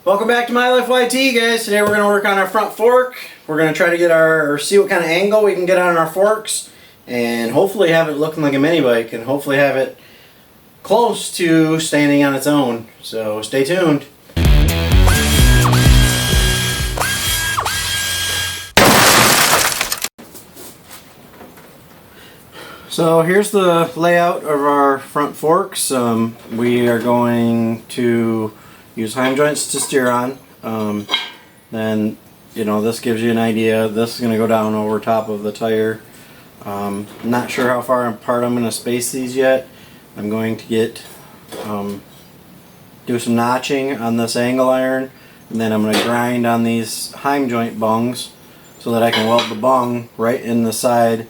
Welcome back to my Lifeyt, guys. Today we're going to work on our front fork. We're going to try to get see what kind of angle we can get on our forks, and hopefully have it looking like a mini bike, and hopefully have it close to standing on its own. So stay tuned. So here's the layout of our front forks. We are going to use heim joints to steer on. Then, you know, this gives you an idea. This is going to go down over top of the tire. Not sure how far apart I'm going to space these yet. I'm going to do some notching on this angle iron, and then I'm going to grind on these heim joint bungs so that I can weld the bung right in the side,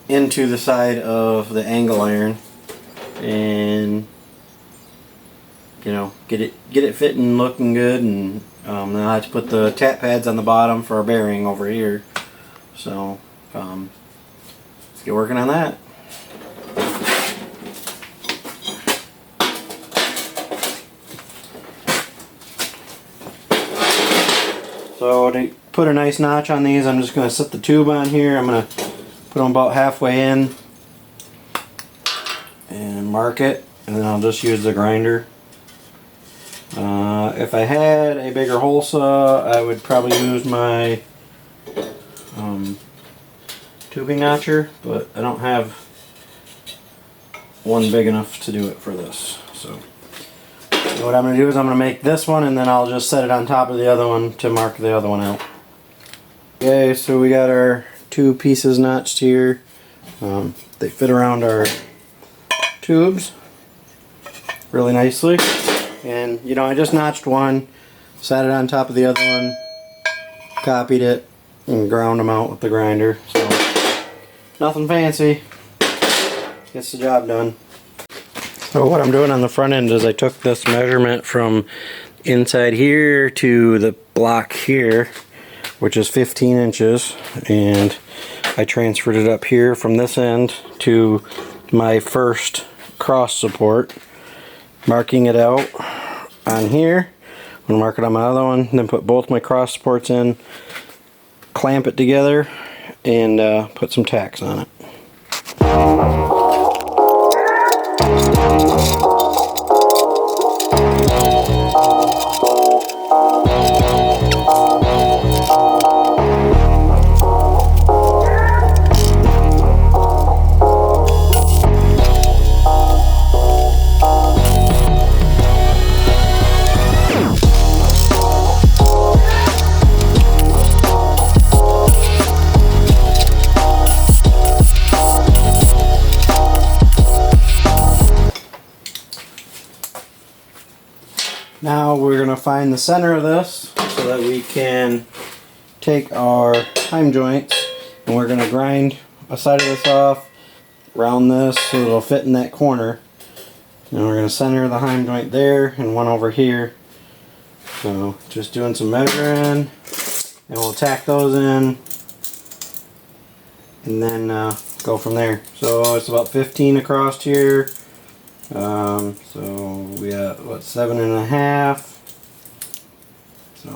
into the side of the angle iron, and you know, get it fitting, looking good. And then I have to put the tap pads on the bottom for our bearing over here. So let's get working on that. So to put a nice notch on these, I'm just going to set the tube on here. I'm going to put them about halfway in and mark it, and then I'll just use the grinder. If I had a bigger hole saw, I would probably use my tubing notcher, but I don't have one big enough to do it for this. So what I'm going to do is I'm going to make this one, and then I'll just set it on top of the other one to mark the other one out. Okay, so we got our two pieces notched here. They fit around our tubes really nicely. And you know, I just notched one, sat it on top of the other one, copied it, and ground them out with the grinder. So nothing fancy, gets the job done. So what I'm doing on the front end is I took this measurement from inside here to the block here, which is 15 inches, and I transferred it up here from this end to my first cross support, marking it out on here. I'm going to mark it on my other one, then put both my cross supports in, clamp it together, and put some tacks on it. Now we're going to find the center of this so that we can take our heim joints, and we're going to grind a side of this off, round this so it'll fit in that corner. And we're going to center the heim joint there and one over here. So just doing some measuring, and we'll tack those in and then go from there. So it's about 15 across here. So we got what, 7.5. So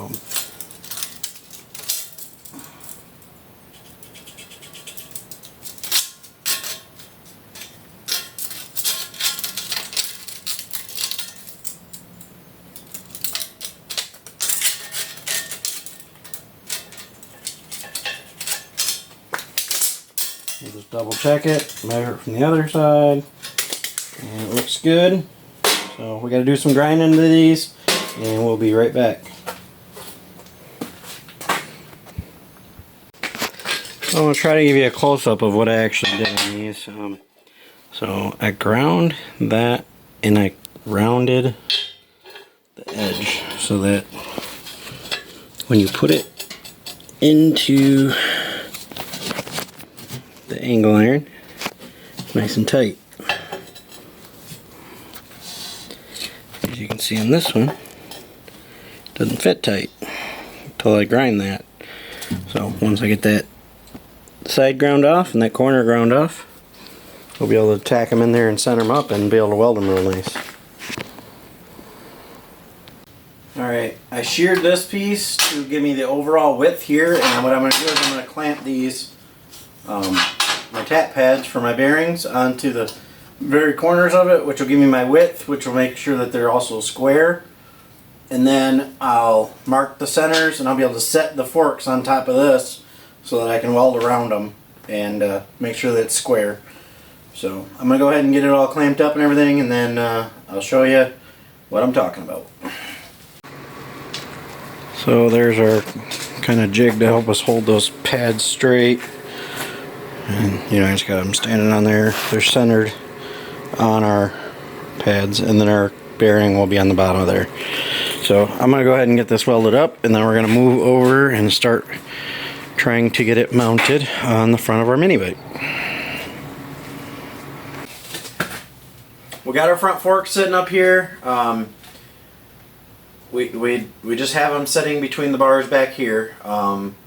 we'll just double check it, measure it from the other side. And it looks good. So we got to do some grinding to these, and we'll be right back. So I'm going to try to give you a close-up of what I actually did on these. So I ground that, and I rounded the edge so that when you put it into the angle iron, it's nice and tight. As you can see on this one, it doesn't fit tight until I grind that. So once I get that side ground off and that corner ground off, we'll be able to tack them in there and center them up and be able to weld them real nice. Alright, I sheared this piece to give me the overall width here, and what I'm going to do is I'm going to clamp these my tap pads for my bearings onto the very corners of it, which will give me my width, which will make sure that they're also square. And then I'll mark the centers, and I'll be able to set the forks on top of this so that I can weld around them and make sure that it's square. So I'm going to go ahead and get it all clamped up and everything, and then I'll show you what I'm talking about. So there's our kind of jig to help us hold those pads straight. And you know, I just got them standing on there. They're centered on our pads, and then our bearing will be on the bottom of there. So I'm going to go ahead and get this welded up, and then we're going to move over and start trying to get it mounted on the front of our mini bike. We got our front forks sitting up here. We just have them sitting between the bars back here.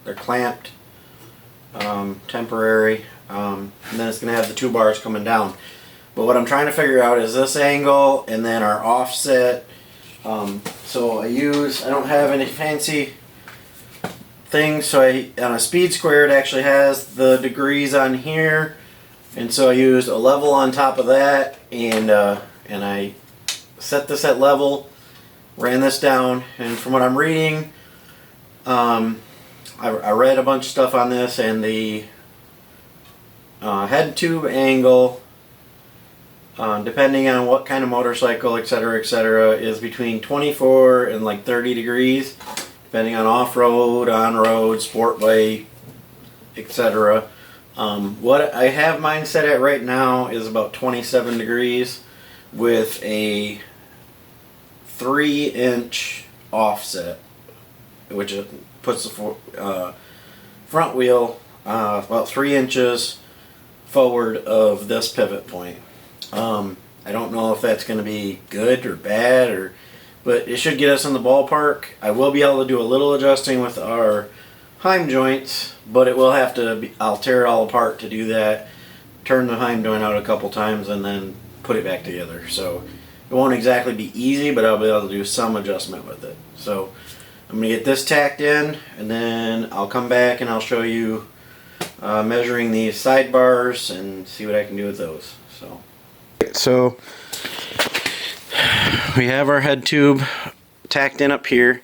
They're clamped, temporary, and then it's going to have the two bars coming down. But what I'm trying to figure out is this angle and then our offset. So I don't have any fancy things, so on a speed square it actually has the degrees on here, and so I used a level on top of that, and I set this at level, ran this down, and from what I'm reading, I read a bunch of stuff on this, and the head tube angle, depending on what kind of motorcycle, etc., is between 24 and like 30 degrees, depending on off-road, on-road, sport bike, etc. What I have mine set at right now is about 27 degrees with a 3-inch offset, which puts the front wheel about 3 inches forward of this pivot point. I don't know if that's going to be good or bad, but it should get us in the ballpark. I will be able to do a little adjusting with our heim joints, but it will have to I'll tear it all apart to do that, turn the heim joint out a couple times, and then put it back together. So it won't exactly be easy, but I'll be able to do some adjustment with it. So I'm going to get this tacked in, and then I'll come back and I'll show you measuring these sidebars and see what I can do with those. So we have our head tube tacked in up here,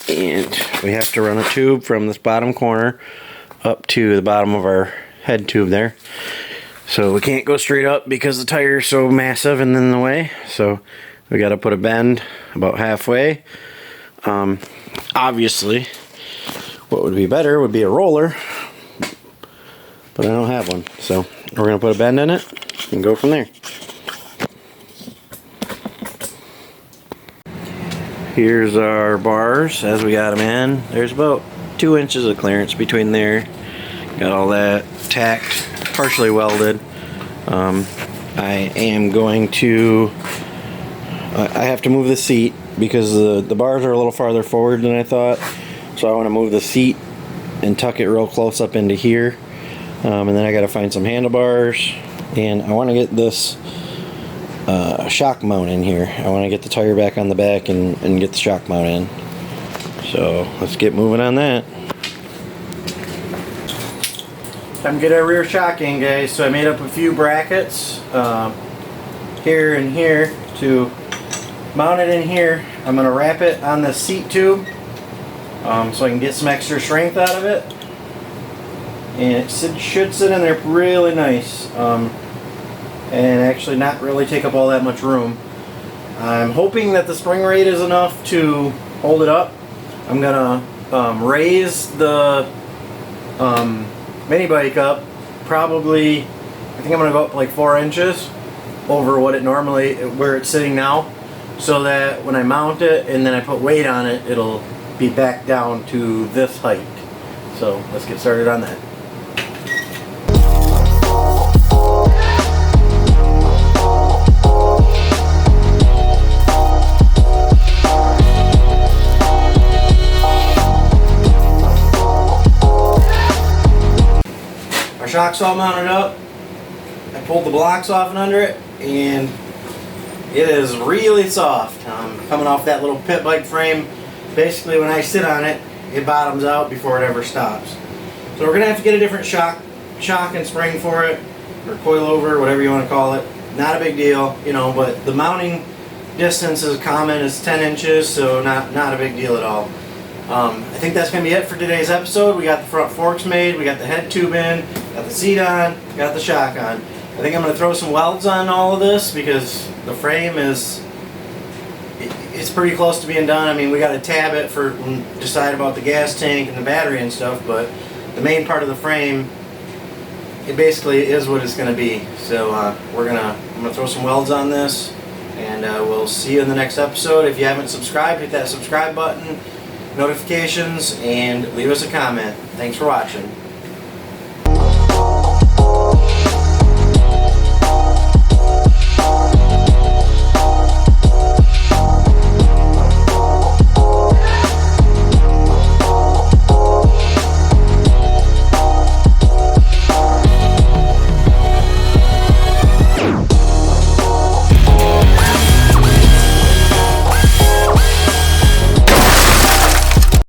and we have to run a tube from this bottom corner up to the bottom of our head tube there. So we can't go straight up because the tire is so massive and in the way, so we got to put a bend about halfway. Obviously what would be better would be a roller, but I don't have one, so we're going to put a bend in it and go from there. Here's our bars as we got them in. There's about 2 inches of clearance between there. Got all that tacked, partially welded. I am going to I have to move the seat because the bars are a little farther forward than I thought, so I want to move the seat and tuck it real close up into here, and then I got to find some handlebars, and I want to get this shock mount in here. I want to get the tire back on the back and get the shock mount in. So let's get moving on that. Time to get our rear shock in, guys. So I made up a few brackets here and here to mount it in here. I'm going to wrap it on the seat tube so I can get some extra strength out of it. And it should sit in there really nice. And actually not really take up all that much room. I'm hoping that the spring rate is enough to hold it up. I'm gonna raise the mini bike up, probably, I think I'm gonna go up like 4 inches over what it normally, where it's sitting now, so that when I mount it and then I put weight on it, it'll be back down to this height. So let's get started on that. Shock's all mounted up. I pulled the blocks off and under it, and it is really soft. Coming off that little pit bike frame, basically when I sit on it, it bottoms out before it ever stops. So we're gonna have to get a different shock and spring for it, or coilover, whatever you want to call it. Not a big deal, you know, but the mounting distance is common, it's 10 inches, so not a big deal at all. I think that's going to be it for today's episode. We got the front forks made, we got the head tube in, got the seat on, got the shock on. I think I'm going to throw some welds on all of this because the frame it's pretty close to being done. I mean, we got to tab it for decide about the gas tank and the battery and stuff, but the main part of the frame, it basically is what it's going to be. So I'm going to throw some welds on this, and we'll see you in the next episode. If you haven't subscribed, hit that subscribe button, notifications, and leave us a comment. Thanks for watching.